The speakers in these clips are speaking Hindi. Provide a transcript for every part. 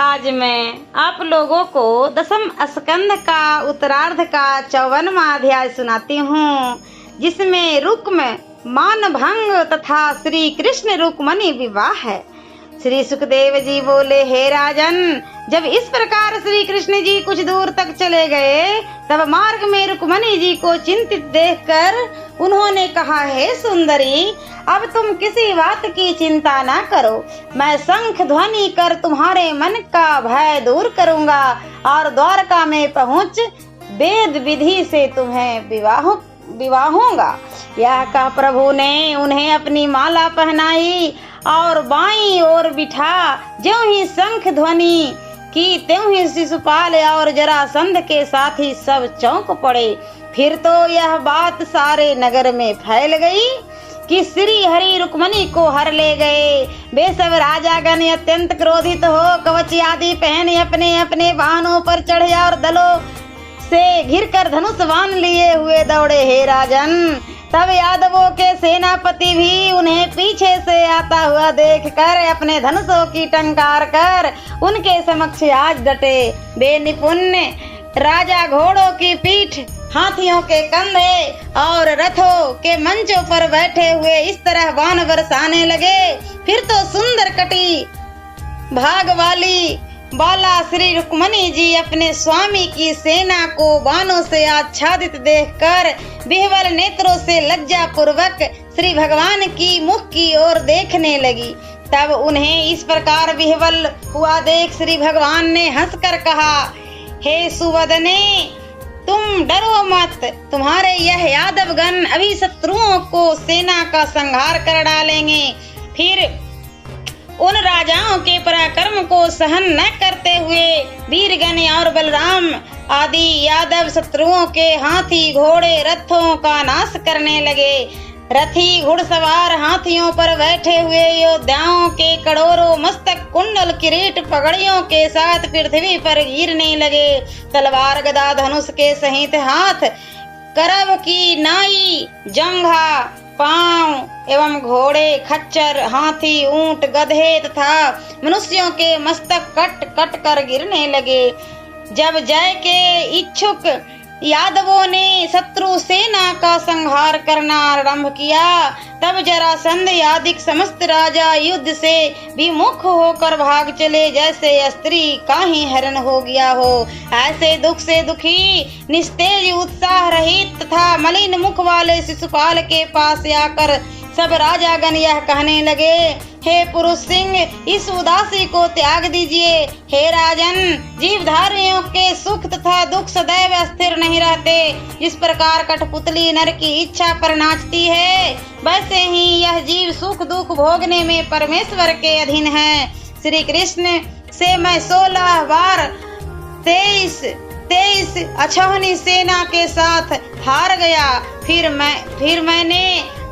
आज मैं आप लोगों को दसम स्कंद का उत्तरार्ध का 54वां अध्याय सुनाती हूँ, जिसमें रुक्म मानभंग तथा श्री कृष्ण रुक्मणी विवाह है। श्री सुखदेव जी बोले, हे राजन, जब इस प्रकार श्री कृष्ण जी कुछ दूर तक चले गए, तब मार्ग में रुक्मणी जी को चिंतित देखकर उन्होंने कहा, हे सुंदरी, अब तुम किसी बात की चिंता न करो। मैं शंख ध्वनि कर तुम्हारे मन का भय दूर करूंगा और द्वारका में पहुंच वेद विधि से तुम्हें विवाहूंगा। यह कह प्रभु ने उन्हें अपनी माला पहनाई और बाईं ओर बिठा। ज्यों ही शंख ध्वनि की त्यों ही शिशुपाल और जरासंध के साथी सब चौंक पड़े। फिर तो यह बात सारे नगर में फैल गई कि श्री हरि रुक्मणी को हर ले गए। वे सब राजागण अत्यंत क्रोधित हो कवच आदि पहने अपने अपने वाहनों पर चढ़े और दलों से घिरकर धनुष बाण लिए हुए दौड़े। हे राजन, तब यादवों के सेनापति भी उन्हें पीछे से आता हुआ देखकर अपने धनुषों की टंकार कर उनके समक्ष आज डटे। वे निपुण राजा घोड़ों की पीठ, हाथियों के कंधे और रथों के मंचों पर बैठे हुए इस तरह बाण बरसाने लगे। फिर तो सुंदर कटी भाग वाली बाला श्री रुक्मणी जी अपने स्वामी की सेना को बाणों से आच्छादित देखकर विह्वल नेत्रों से लज्जा पूर्वक श्री भगवान की मुख की ओर देखने लगी। तब उन्हें इस प्रकार विह्वल हुआ देख श्री भगवान ने हंसकर कहा, हे सुवदने, तुम डरो मत। तुम्हारे यह यादवगण अभी शत्रुओं को सेना का संहार कर डालेंगे। फिर उन राजाओं के पराक्रम को सहन न करते हुए वीरगण और बलराम आदि यादव शत्रुओं के हाथी घोड़े रथों का नाश करने लगे। रथी घुड़सवार हाथियों पर बैठे हुए योद्धाओं के करोड़ों मस्तक कुंडल किरीट पगड़ियों के साथ पृथ्वी पर गिरने लगे। तलवार गदा धनुष के सहित हाथ, करब की नाई, जंघा, पांव एवं घोड़े, खच्चर, हाथी, ऊंट, गधे तथा मनुष्यों के मस्तक कट कट कर गिरने लगे। जब जय के इच्छुक यादवों ने शत्रु सेना का संहार करना आरंभ किया, तब जरासंध आदि समस्त राजा युद्ध से विमुख होकर भाग चले, जैसे स्त्री का ही हरण हो गया हो। ऐसे दुख से दुखी, निस्तेज, उत्साह रहित तथा मलिन मुख वाले शिशुपाल के पास आकर सब राजागण यह कहने लगे, हे पुरुष सिंह, इस उदासी को त्याग दीजिए। हे राजन, जीवधारियों के सुख तथा दुख सदैव स्थिर नहीं रहते। जिस प्रकार कठपुतली नर की इच्छा पर नाचती है, वैसे ही यह जीव सुख दुख भोगने में परमेश्वर के अधीन है। श्री कृष्ण से मैं 16 बार 23 अछौनी सेना के साथ हार गया। फिर मैंने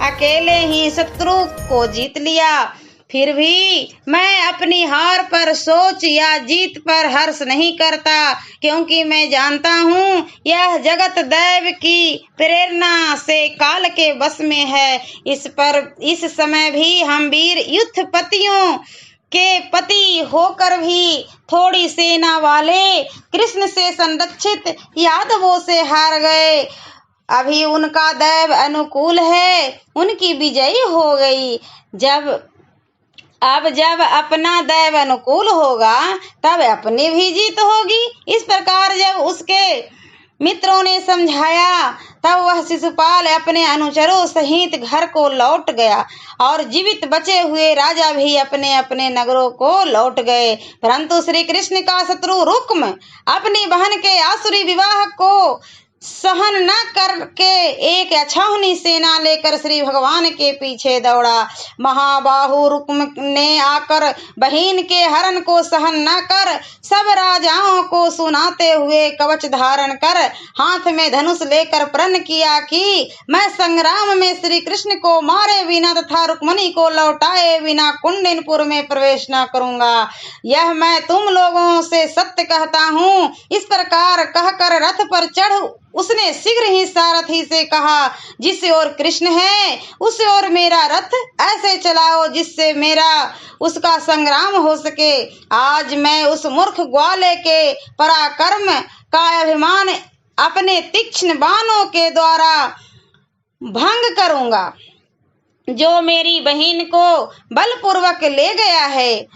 अकेले ही शत्रु को जीत लिया। फिर भी मैं अपनी हार पर सोच या जीत पर हर्ष नहीं करता, क्योंकि मैं जानता हूँ यह जगत दैव की प्रेरणा से काल के वश में है। इस समय भी हम वीर युद्धपतियों के पति होकर भी थोड़ी सेना वाले कृष्ण से संरक्षित यादवों से हार गए। अभी उनका दैव अनुकूल है, उनकी विजयी हो गई। अब जब अपना दैव अनुकूल होगा, तब अपनी भी जीत होगी। इस प्रकार जब उसके मित्रों ने समझाया, तब वह शिशुपाल अपने अनुचरों सहित घर को लौट गया और जीवित बचे हुए राजा भी अपने अपने नगरों को लौट गए। परंतु श्री कृष्ण का शत्रु रुक्म अपनी बहन के आसुरी विवाह को सहन न करके एक अछौनी सेना लेकर श्री भगवान के पीछे दौड़ा। महाबाहु रुक्म ने आकर बहिन के हरण को सहन न कर सब राजाओं को सुनाते हुए कवच धारण कर हाथ में धनुष लेकर प्रण किया कि मैं संग्राम में श्री कृष्ण को मारे बिना तथा रुक्मणी को लौटाए बिना कुंडिनपुर में प्रवेश न करूंगा। यह मैं तुम लोगों से सत्य कहता हूँ। इस प्रकार कहकर रथ पर चढ़ उसने शीघ्र ही सारथी से कहा, जिस ओर कृष्ण है उस ओर मेरा रथ ऐसे चलाओ जिससे मेरा उसका संग्राम हो सके। आज मैं उस मूर्ख ग्वाले के पराक्रम का अभिमान अपने तीक्ष्ण बाणों के द्वारा भंग करूंगा, जो मेरी बहन को बलपूर्वक ले गया है।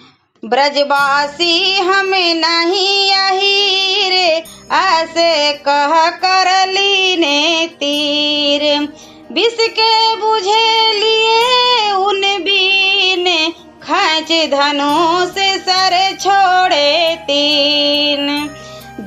ब्रजवासी हमें नहीं यही रे, ऐसे कह कर लीने तीर, विष के बुझे लिए उन बीन, खींच धनुष सर छोड़े तीन।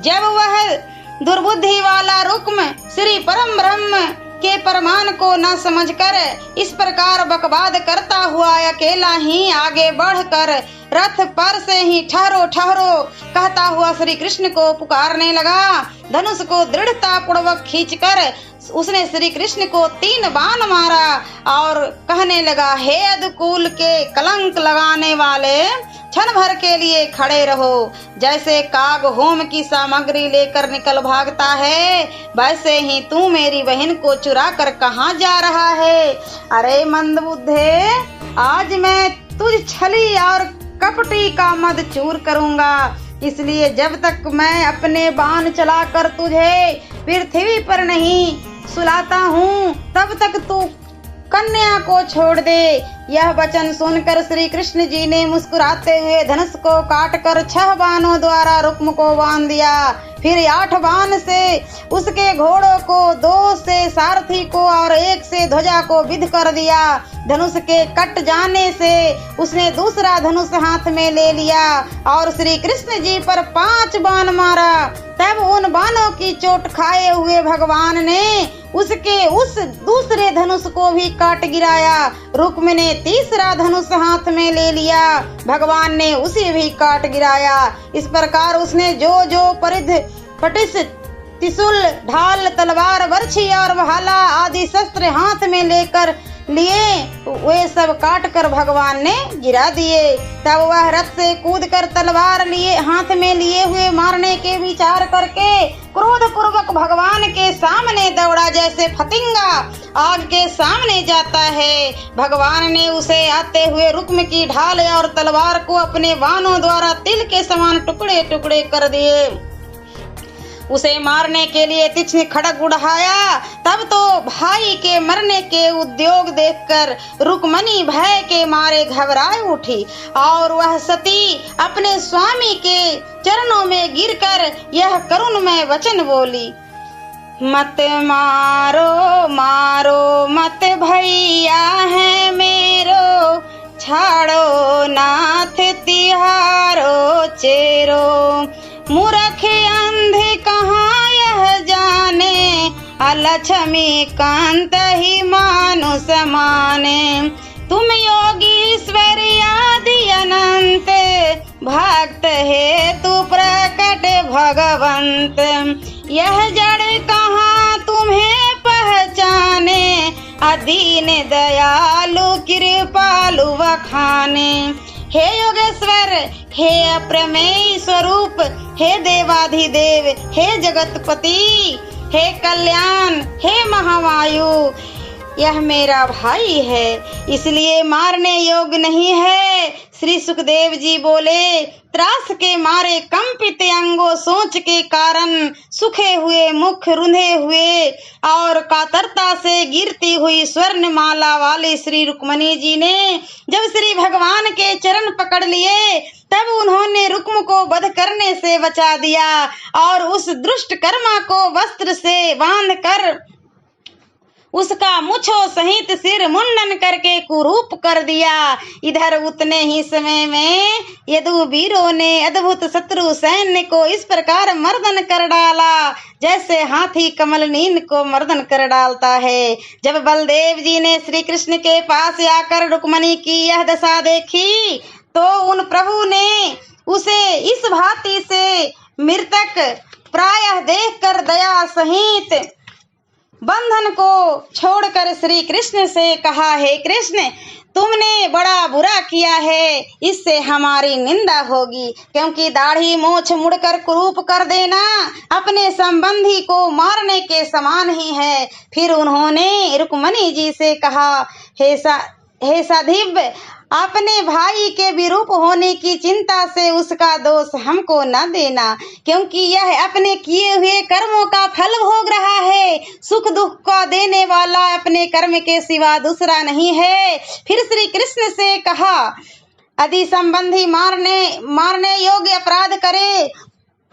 जब वह दुर्बुद्धि वाला रुक्म श्री परम ब्रह्म के परमान को न समझकर इस प्रकार बकवाद करता हुआ अकेला ही आगे बढ़कर रथ पर से ही ठहरो ठहरो कहता हुआ श्री कृष्ण को पुकारने लगा। धनुष को दृढ़ता पूर्वक खींचकर उसने श्री कृष्ण को 3 बाण मारा और कहने लगा, हे अदकुल के कलंक लगाने वाले, क्षण भर के लिए खड़े रहो। जैसे काग होम की सामग्री लेकर निकल भागता है, वैसे ही तू मेरी बहन को चुरा कर कहाँ जा रहा है? अरे मंदबुद्धे, आज मैं तुझ छली और कपटी का मद चूर करूंगा। इसलिए जब तक मैं अपने बाण चलाकर तुझे पृथ्वी पर नहीं सुलाता हूँ, तब तक तू कन्या को छोड़ दे। यह वचन सुनकर श्री कृष्ण जी ने मुस्कुराते हुए धनुष को काटकर 6 बाणों द्वारा रुक्म को बांध दिया। फिर 8 बाण से उसके घोड़ों को, 2 से सारथी को और 1 से ध्वजा को विध कर दिया। धनुष के कट जाने से उसने दूसरा धनुष हाथ में ले लिया और श्री कृष्ण जी पर 5 बाण मारा। तब उन बाणों की चोट खाए हुए भगवान ने उसके उस दूसरे धनुष को भी काट गिराया। रुक्म ने तीसरा धनुष हाथ में ले लिया, भगवान ने उसे भी काट गिराया। इस प्रकार उसने जो जो परिध, पटिश, त्रिशूल, ढाल, तलवार, बर्छी और भाला आदि शस्त्र हाथ में लेकर लिए, वे सब काट कर भगवान ने गिरा दिए। तब वह रथ से कूदकर तलवार लिए हाथ में लिए हुए मारने के विचार करके क्रोध पूर्वक भगवान के सामने दौड़ा, जैसे फतिंगा आग के सामने जाता है। भगवान ने उसे आते हुए रुक्म की ढाल और तलवार को अपने बाणों द्वारा तिल के समान टुकड़े टुकड़े कर दिए। उसे मारने के लिए तीक्ष्ण खड्ग उठाया। तब तो भाई के मरने के उद्योग देखकर रुक्मणी भय के मारे घबराए उठी और वह सती अपने स्वामी के चरणों में गिरकर यह करुणमय वचन बोली, मत मारो मारो मत भैया है मेरो, छाड़ो नाथ तिहारो चेरो, मूर्ख अंधे कहाँ यह जाने, अलक्ष्मी कांत ही मानुष माने, तुम योगीश्वर आदि अनंत, भक्त है तू प्रकट भगवंत, यह जड़ कहाँ तुम्हें पहचाने, अदीन दयालु कृपालु बखाने। हे योगेश्वर, हे अप्रमेय स्वरूप, हे देवाधिदेव, हे जगतपति, हे कल्याण, हे महावायु, यह मेरा भाई है, इसलिए मारने योग्य नहीं है। श्री सुखदेव जी बोले, त्रास के मारे कंपित अंगों सोच के कारण सूखे हुए मुख, रुंधे हुए और कातरता से गिरती हुई स्वर्ण माला वाले श्री रुक्मणी जी ने जब श्री भगवान के चरण पकड़ लिए, तब उन्होंने रुक्म को वध करने से बचा दिया और उस दुष्ट कर्मा को वस्त्र से बांध कर उसका मुछो सहित सिर मुंडन करके कुरूप कर दिया। इधर उतने ही समय में यदुवीरों ने अद्भुत शत्रु सैन्य को इस प्रकार मर्दन कर डाला, जैसे हाथी कमल नींद को मर्दन कर डालता है। जब बलदेव जी ने श्री कृष्ण के पास आकर रुक्मणी की यह दशा देखी, तो उन प्रभु ने उसे इस भांति से मृतक प्रायः देखकर दया सहित बंधन को छोड़कर श्री कृष्ण से कहा, हे कृष्ण, तुमने बड़ा बुरा किया है, इससे हमारी निंदा होगी, क्योंकि दाढ़ी मोछ मुड़कर कुरूप कर देना अपने संबंधी को मारने के समान ही है। फिर उन्होंने रुक्मणी जी से कहा, हे साधिव, अपने भाई के विरूप होने की चिंता से उसका दोष हमको न देना, क्योंकि यह अपने किए हुए कर्मों का फल भोग रहा है। सुख दुख का देने वाला अपने कर्म के सिवा दूसरा नहीं है। फिर श्री कृष्ण से कहा, यदि संबंधी मारने योग्य अपराध करे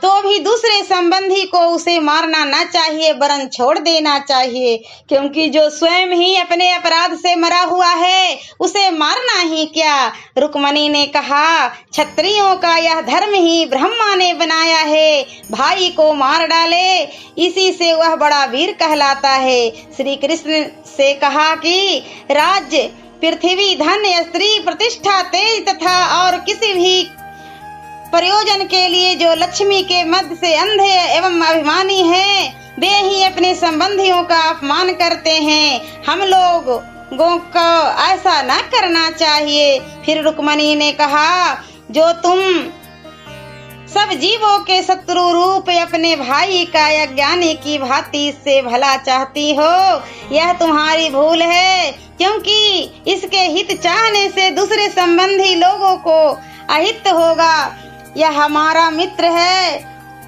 तो भी दूसरे संबंधी को उसे मारना न चाहिए, वरन छोड़ देना चाहिए, क्योंकि जो स्वयं ही अपने अपराध से मरा हुआ है उसे मारना ही क्या। रुक्मणी ने कहा, क्षत्रियों का यह धर्म ही ब्रह्मा ने बनाया है, भाई को मार डाले, इसी से वह बड़ा वीर कहलाता है। श्री कृष्ण से कहा कि राज्य, पृथ्वी, धन, स्त्री, प्रतिष्ठा, तेज तथा और किसी भी प्रयोजन के लिए जो लक्ष्मी के मध्य से अंधे एवं अभिमानी हैं, वे ही अपने संबंधियों का अपमान करते हैं। हम लोगों को ऐसा न करना चाहिए। फिर रुक्मणी ने कहा, जो तुम सब जीवों के शत्रु रूप अपने भाई का अज्ञानी की भांति से भला चाहती हो, यह तुम्हारी भूल है, क्योंकि इसके हित चाहने से दूसरे संबंधी लोगों को अहित होगा। यह हमारा मित्र है,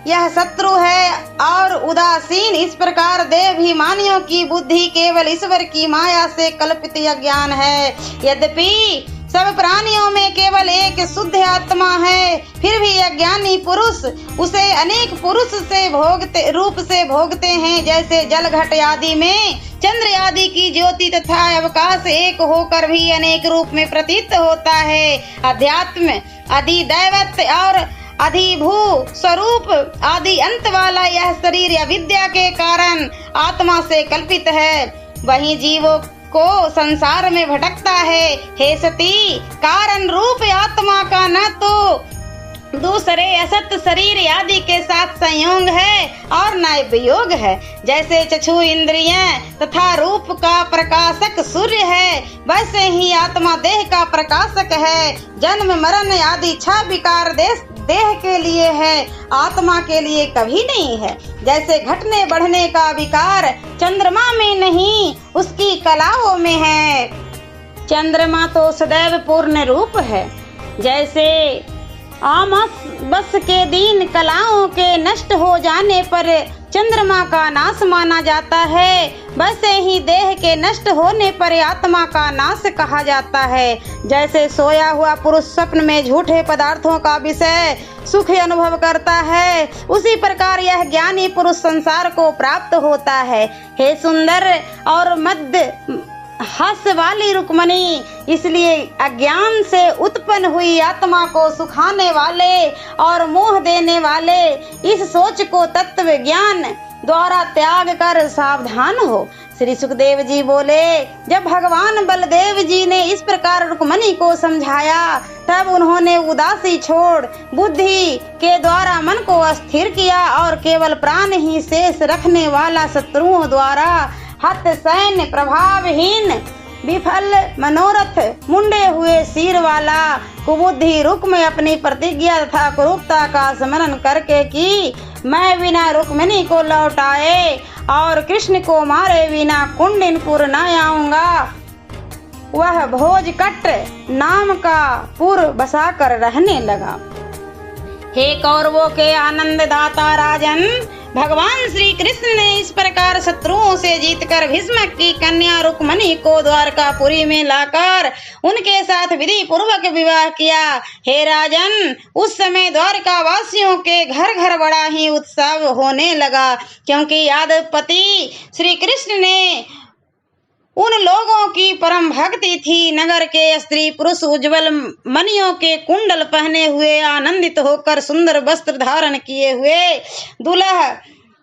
यह शत्रु है और उदासीन। इस प्रकार देवाभिमानियों की बुद्धि केवल ईश्वर की माया से कल्पित अज्ञान है। यद्यपि सब प्राणियों में केवल एक शुद्ध आत्मा है, फिर भी अज्ञानी पुरुष उसे अनेक पुरुष से रूप से भोगते हैं। जैसे जल घट आदि में चंद्र आदि की ज्योति तथा अवकाश एक होकर भी अनेक रूप में प्रतीत होता है। अध्यात्म, अधिदैवत और अधिभू स्वरूप आदि अंत वाला यह शरीर अविद्या के कारण आत्मा से कल्पित है, वही जीवों को संसार में भटकता है। हे सती, कारण रूप आत्मा का न तो दूसरे असत शरीर आदि के साथ संयोग है और न वियोग है। जैसे चक्षु इंद्रियां तथा रूप का प्रकाशक सूर्य है, वैसे ही आत्मा देह का प्रकाशक है। जन्म मरण आदि 6 विकार देह के लिए है, आत्मा के लिए कभी नहीं है। जैसे घटने बढ़ने का विकार चंद्रमा में नहीं, उसकी कलाओं में है। चंद्रमा तो सदैव पूर्ण रूप है। जैसे अमावस के दिन कलाओं के नष्ट हो जाने पर चंद्रमा का नाश माना जाता है, वैसे ही देह के नष्ट होने पर आत्मा का नाश कहा जाता है। जैसे सोया हुआ पुरुष स्वप्न में झूठे पदार्थों का विषय सुख अनुभव करता है, उसी प्रकार यह ज्ञानी पुरुष संसार को प्राप्त होता है। हे सुंदर और मध्य हंस वाली रुक्मणी, इसलिए अज्ञान से उत्पन्न हुई आत्मा को सुखाने वाले और मोह देने वाले इस सोच को तत्व ज्ञान द्वारा त्याग कर सावधान हो। श्री सुखदेव जी बोले, जब भगवान बलदेव जी ने इस प्रकार रुक्मणी को समझाया, तब उन्होंने उदासी छोड़ बुद्धि के द्वारा मन को स्थिर किया और केवल प्राण ही शेष रखने वाला शत्रुओं द्वारा हत सैन्य प्रभावहीन विफल मनोरथ मुंडे हुए सिर वाला कुबुद्धि रुक्म अपनी प्रतिज्ञा तथा कुरूपता का स्मरण करके कि मैं बिना रुक्मिणी को लौटाए और कृष्ण को मारे बिना कुंडिनपुर न आऊंगा, वह भोजकट नाम का पुर बसा कर रहने लगा। हे कौरवों के आनंद दाता राजन, भगवान श्री कृष्ण ने इस प्रकार शत्रुओं से जीतकर भीष्म की कन्या रुक्मणी को द्वारकापुरी में लाकर उनके साथ विधि पूर्वक विवाह किया। हे राजन, उस समय द्वारका वासियों के घर घर बड़ा ही उत्सव होने लगा, क्योंकि यादवपति श्री कृष्ण ने उन लोगों की परम भक्ति थी। नगर के स्त्री पुरुष उज्जवल मणियों के कुंडल पहने हुए, आनंदित होकर सुंदर वस्त्र धारण किए हुए, दुल्हा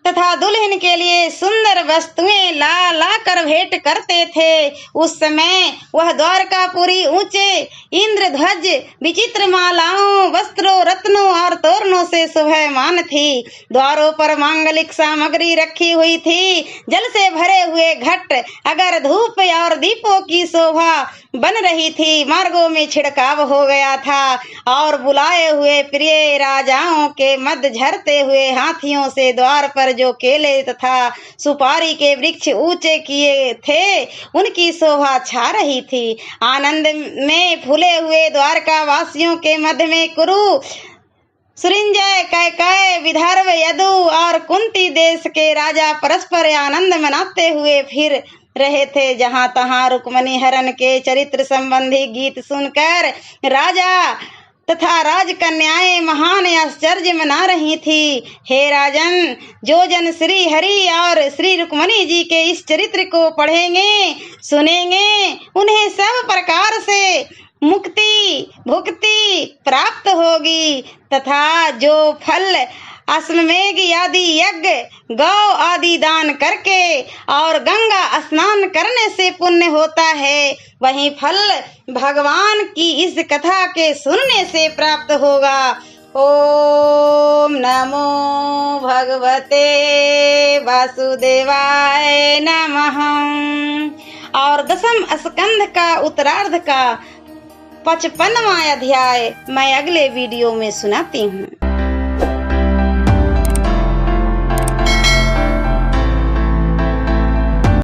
तथा दुल्हन के लिए सुंदर वस्तुएं ला ला कर भेंट करते थे। उस समय वह द्वारकापुरी ऊंचे इंद्रध्वज विचित्र मालाओं, वस्त्रों, रत्नों और तोरणों से शोभायमान थी। द्वारों पर मांगलिक सामग्री रखी हुई थी। जल से भरे हुए घट, अगर धूप और दीपों की शोभा बन रही थी। मार्गों में छिड़काव हो गया था और बुलाए हुए प्रिय राजाओं के मध्य झरते हुए हाथियों से द्वार पर जो केले तथा सुपारी के वृक्ष ऊंचे किए थे, उनकी शोभा छा रही थी। आनंद में फूले हुए द्वारका वासियों के मध्य में कुरु, सुरिंजय, कैकेय, विदर्भ, यदु और कुंती देश के राजा परस्पर आनंद मनाते हुए फिर रहे थे। जहां तहां रुक्मणी हरण के चरित्र संबंधी गीत सुनकर राजा तथा राजकन्याएं महान आश्चर्य मना रही थी। हे राजन, जो जन श्री हरि और श्री रुक्मणी जी के इस चरित्र को पढ़ेंगे, सुनेंगे, उन्हें सब प्रकार से मुक्ति भुक्ति प्राप्त होगी तथा जो फल अश्वमेघ आदि यज्ञ, गौ आदि दान करके और गंगा स्नान करने से पुण्य होता है, वही फल भगवान की इस कथा के सुनने से प्राप्त होगा। ओम नमो भगवते वासुदेवाय नमः। और दसम स्कंध का उत्तरार्ध का 55वां अध्याय मैं अगले वीडियो में सुनाती हूँ।